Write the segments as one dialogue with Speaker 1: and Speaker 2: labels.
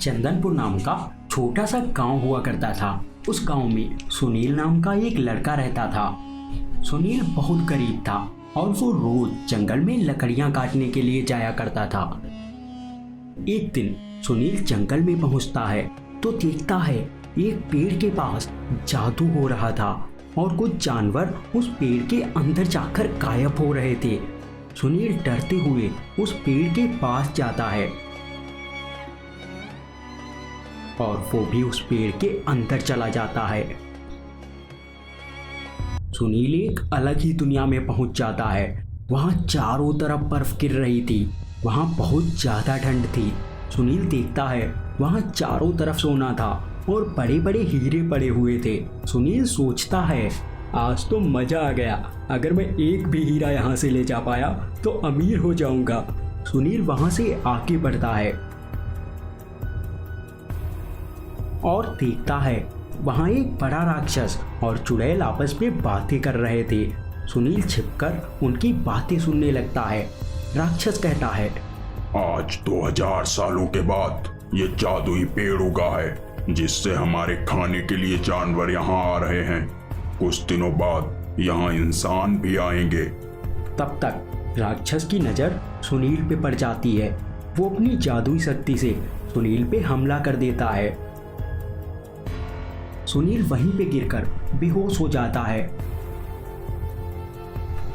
Speaker 1: चंदनपुर नाम का छोटा सा गांव हुआ करता था। उस गांव में सुनील नाम का एक लड़का रहता था। सुनील बहुत गरीब था और वो रोज जंगल में लकड़ियां काटने के लिए जाया करता था। एक दिन सुनील जंगल में पहुंचता है तो देखता है एक पेड़ के पास जादू हो रहा था और कुछ जानवर उस पेड़ के अंदर जाकर गायब हो रहे थे। सुनील डरते हुए उस पेड़ के पास जाता है और वो भी उस पेड़ के अंदर चला जाता है। सुनील एक अलग ही दुनिया में पहुंच जाता है। वहां चारों तरफ बर्फ गिर रही थी। वहां बहुत ज्यादा ठंड थी। सुनील देखता है वहां चारों तरफ सोना था और बड़े बड़े हीरे पड़े हुए थे। सुनील सोचता है आज तो मजा आ गया, अगर मैं एक भी हीरा यहाँ से ले जा पाया तो अमीर हो जाऊंगा। सुनील वहां से आगे बढ़ता है और देखता है वहां एक बड़ा राक्षस और चुड़ैल आपस में बातें कर रहे थे। सुनील छिपकर उनकी बातें सुनने लगता है। राक्षस कहता है,
Speaker 2: आज 2000 सालों के बाद ये जादुई पेड़ उगा है जिससे हमारे खाने के लिए जानवर यहाँ आ रहे हैं। कुछ दिनों बाद यहाँ इंसान भी आएंगे।
Speaker 1: तब तक राक्षस की नजर सुनील पे पड़ जाती है। वो अपनी जादुई शक्ति से सुनील पे हमला कर देता है। सुनील वहीं पे गिरकर बेहोश हो जाता है।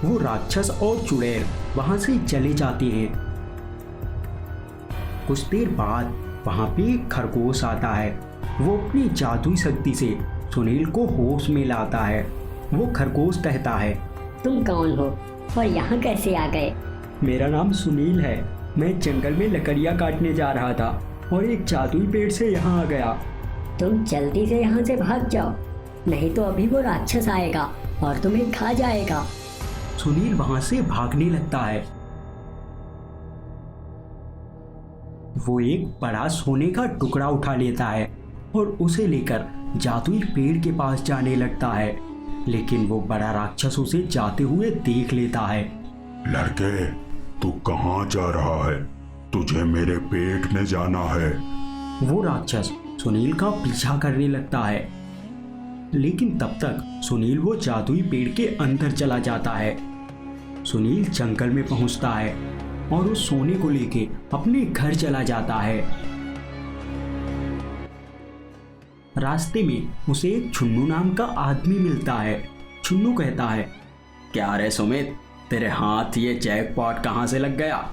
Speaker 1: वो राक्षस और चुड़ैल वहां से चले जाते हैं। कुछ देर बाद वहां पे एक खरगोश आता है। वो अपनी जादुई शक्ति से सुनील को होश में लाता है। वो खरगोश कहता है,
Speaker 3: तुम कौन हो और यहाँ कैसे आ गए?
Speaker 1: मेरा नाम सुनील है। मैं जंगल में लकड़ियाँ काटने जा रहा था और एक जादुई पेड़ से यहाँ आ गया।
Speaker 3: तुम जल्दी से यहाँ से भाग जाओ, नहीं तो अभी वो राक्षस आएगा और तुम्हें खा जाएगा।
Speaker 1: सुनील वहां से भागने लगता है। वो एक बड़ा सोने का टुकड़ा उठा लेता है और उसे लेकर जादुई पेड़ के पास जाने लगता है, लेकिन वो बड़ा राक्षस उसे जाते हुए देख लेता है।
Speaker 2: लड़के, तू कहाँ जा रहा है? तुझे मेरे पेट में जाना है।
Speaker 1: वो राक्षस सुनील का पीछा करने लगता है, लेकिन तब तक सुनील वो जादुई पेड़ के अंदर चला जाता है। सुनील जंगल में पहुंचता है और उस सोने को लेके अपने घर चला जाता है। रास्ते में उसे एक छुन्नू नाम का आदमी मिलता है। छुन्नू कहता है, क्या रे सुमित, तेरे हाथ ये जैकपॉट कहाँ से लग गया?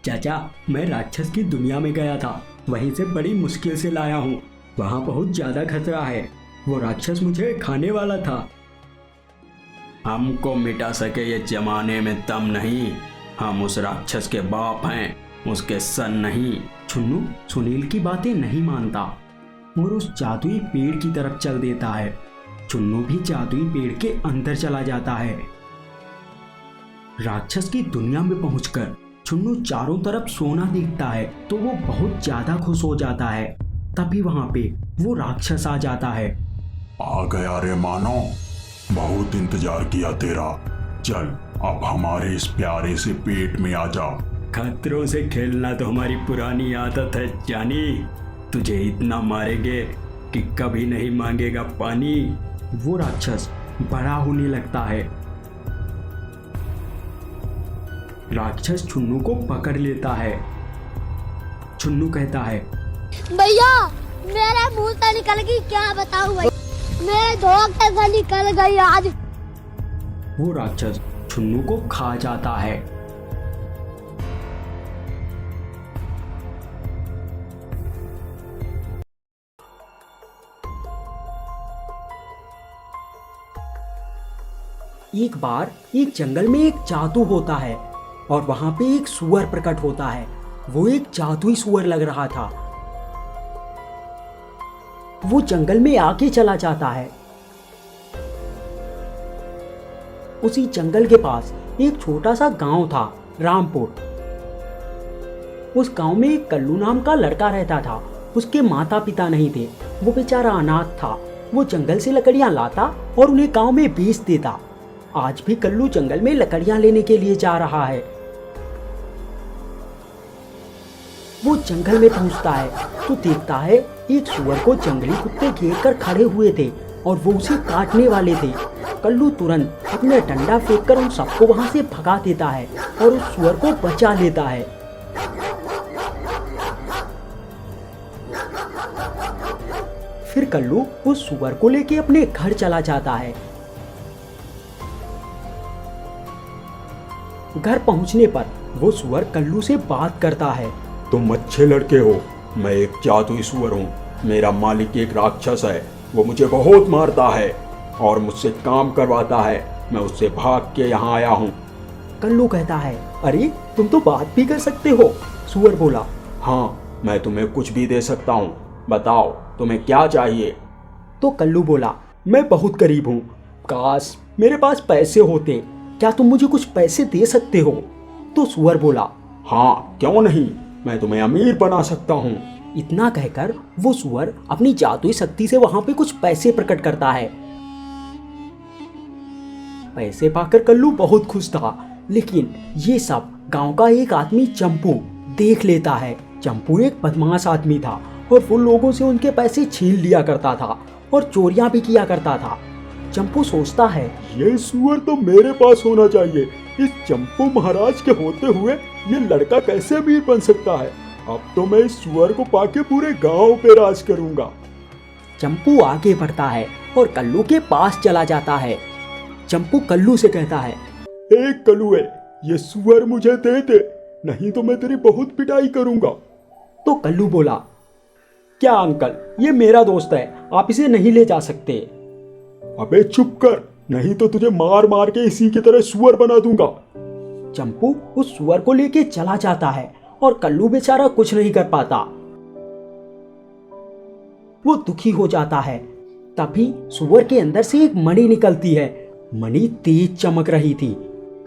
Speaker 1: चाचा, मैं राक्षस की दुनिया में गया था, वहीं से बड़ी मुश्किल से लाया हूँ। वहाँ बहुत ज्यादा खतरा है, वो राक्षस मुझे खाने वाला था। हमको मिटा सके ये जमाने में दम नहीं। हम उस राक्षस के बाप हैं, उसके सन नहीं। छुन्नू सुनील की बातें नहीं मानता और उस जादुई पेड़ की तरफ चल देता है। छुन्नू भी जादुई पेड़ के अंदर चला जाता है। राक्षस की दुनिया में पहुंचकर छुन्नू चारों तरफ सोना देखता है तो वो बहुत ज्यादा खुश हो जाता है। तभी वहां पे वो राक्षस आ जाता है।
Speaker 2: आ गया रे मानो, बहुत इंतजार किया तेरा। चल अब हमारे इस प्यारे से पेट में आ जा।
Speaker 1: खतरों से खेलना तो हमारी पुरानी आदत है जानी। तुझे इतना मारेंगे कि कभी नहीं मांगेगा पानी। वो राक्षस बड़ा होने लगता है। राक्षस छुन्नू को पकड़ लेता है। छुन्नू कहता है,
Speaker 4: भैया मेरे मुंह से निकल गई, क्या बताऊं भाई, मेरे धोखे से निकल गई आज।
Speaker 1: वो राक्षस छुन्नू को खा जाता है। एक बार एक जंगल में एक जादू होता है और वहां पे एक सुअर प्रकट होता है। वो एक जादुई सुअर लग रहा था। वो जंगल में आगे चला जाता है। उसी जंगल के पास एक छोटा सा गांव था, रामपुर। उस गांव में एक कल्लू नाम का लड़का रहता था। उसके माता पिता नहीं थे, वो बेचारा अनाथ था। वो जंगल से लकड़ियां लाता और उन्हें गांव में बेच देता। आज भी कल्लू जंगल में लकड़ियां लेने के लिए जा रहा है। वो जंगल में पहुंचता है तो देखता है एक सुअर को जंगली कुत्ते घेर कर खड़े हुए थे और वो उसे काटने वाले थे। कल्लू तुरंत अपना डंडा फेंककर उन सबको वहां से भगा देता है और उस सुअर को बचा लेता है। फिर कल्लू उस सुअर को लेके अपने घर चला जाता है। घर पहुंचने पर वो सुअर कल्लू से बात करता है।
Speaker 2: तुम अच्छे लड़के हो, मैं एक जादुई सुअर हूँ। मेरा मालिक एक राक्षस है, वो मुझे बहुत मारता है और मुझसे काम करवाता है। मैं उससे भाग के यहाँ आया हूँ।
Speaker 1: कल्लू कहता है, अरे तुम तो बात भी कर सकते हो। सुअर बोला,
Speaker 2: हाँ, मैं तुम्हें कुछ भी दे सकता हूँ, बताओ तुम्हें क्या चाहिए।
Speaker 1: तो कल्लू बोला, मैं बहुत गरीब हूँ, काश मेरे पास पैसे होते, क्या तुम मुझे कुछ पैसे दे सकते हो। तो सुअर बोला,
Speaker 2: हाँ क्यों नहीं, मैं तुम्हें अमीर बना सकता हूँ।
Speaker 1: इतना कहकर वो सुअर अपनी जादुई शक्ति से वहां पे कुछ पैसे प्रकट करता है। पैसे पाकर कल्लू बहुत खुश था, लेकिन ये सब गांव का एक आदमी चंपू देख लेता है। चंपू एक बदमाश आदमी था और वो लोगों से उनके पैसे छीन लिया करता था और चोरियां भी किया करता था। चंपू सोचता है,
Speaker 2: ये सुअर तो मेरे पास होना चाहिए। इस चंपू महाराज के होते हुए ये लड़का कैसे अमीर बन सकता है। अब तो मैं इस सुअर को पाके पूरे गांव पे राज करूंगा।
Speaker 1: चंपू आगे बढ़ता है और कल्लू के पास चला जाता है। चंपू कल्लू से कहता है,
Speaker 2: एक कलुए, ये सुअर मुझे दे दे, नहीं तो मैं तेरी बहुत पिटाई करूंगा।
Speaker 1: तो कल्लू बोला, क्या अंकल, ये मेरा दोस्त है, आप इसे नहीं ले जा सकते।
Speaker 2: अबे चुप कर, नहीं तो तुझे मार मार के इसी की तरह सुअर बना दूंगा।
Speaker 1: चंपू उस सुअर को लेके चला जाता है और कल्लू बेचारा कुछ नहीं कर पाता। वो दुखी हो जाता है। तभी सुअर के अंदर से एक मणि निकलती है। मणि तेज चमक रही थी।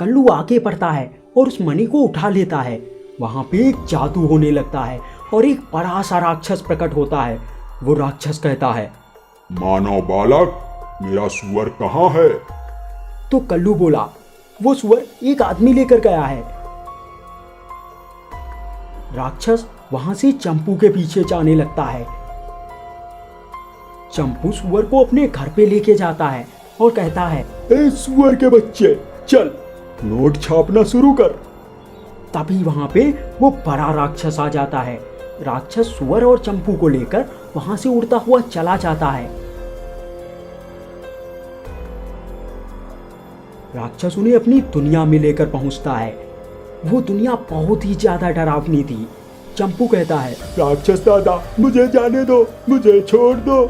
Speaker 1: कल्लू आगे बढ़ता है और उस मणि को उठा लेता है। वहां पे एक जादू होने लगता है और एक बड़ा सा राक्षस प्रकट होता है। वो राक्षस कहता है,
Speaker 2: मानव बालक, मेरा सुअर कहाँ है।
Speaker 1: तो कल्लू बोला, वो सुअर एक आदमी लेकर गया है। राक्षस वहां से चंपू के पीछे जाने लगता है। चंपू सुअर को अपने घर पे लेके जाता है और कहता है,
Speaker 2: ए सुअर के बच्चे, चल नोट छापना शुरू कर।
Speaker 1: तभी वहां पे वो बड़ा राक्षस आ जाता है। राक्षस सुअर और चंपू को लेकर वहां से उड़ता हुआ चला जाता है। राक्षस उन्हें अपनी दुनिया में लेकर पहुंचता है। वो दुनिया बहुत ही ज्यादा डरावनी थी। चंपू कहता है,
Speaker 2: राक्षस दादा, मुझे जाने दो, मुझे छोड़ दो।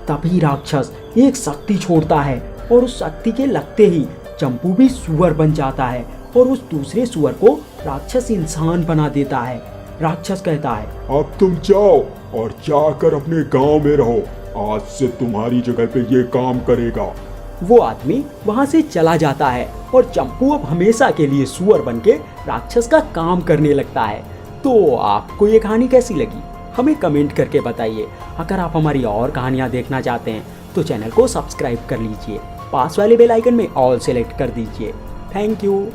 Speaker 1: तभी राक्षस एक शक्ति छोड़ता है और उस शक्ति के लगते ही चंपू भी सुअर बन जाता है और उस दूसरे सुअर को राक्षस इंसान बना देता है। राक्षस कहता है,
Speaker 2: अब तुम जाओ और जाकर अपने गांव में रहो, आज से तुम्हारी जगह पे ये काम करेगा।
Speaker 1: वो आदमी वहां से चला जाता है और चंपू अब हमेशा के लिए सुअर बनके राक्षस का काम करने लगता है। तो आपको ये कहानी कैसी लगी हमें कमेंट करके बताइए। अगर आप हमारी और कहानियां देखना चाहते हैं तो चैनल को सब्सक्राइब कर लीजिए, पास वाले बेल आइकन में ऑल सेलेक्ट कर दीजिए। Thank you.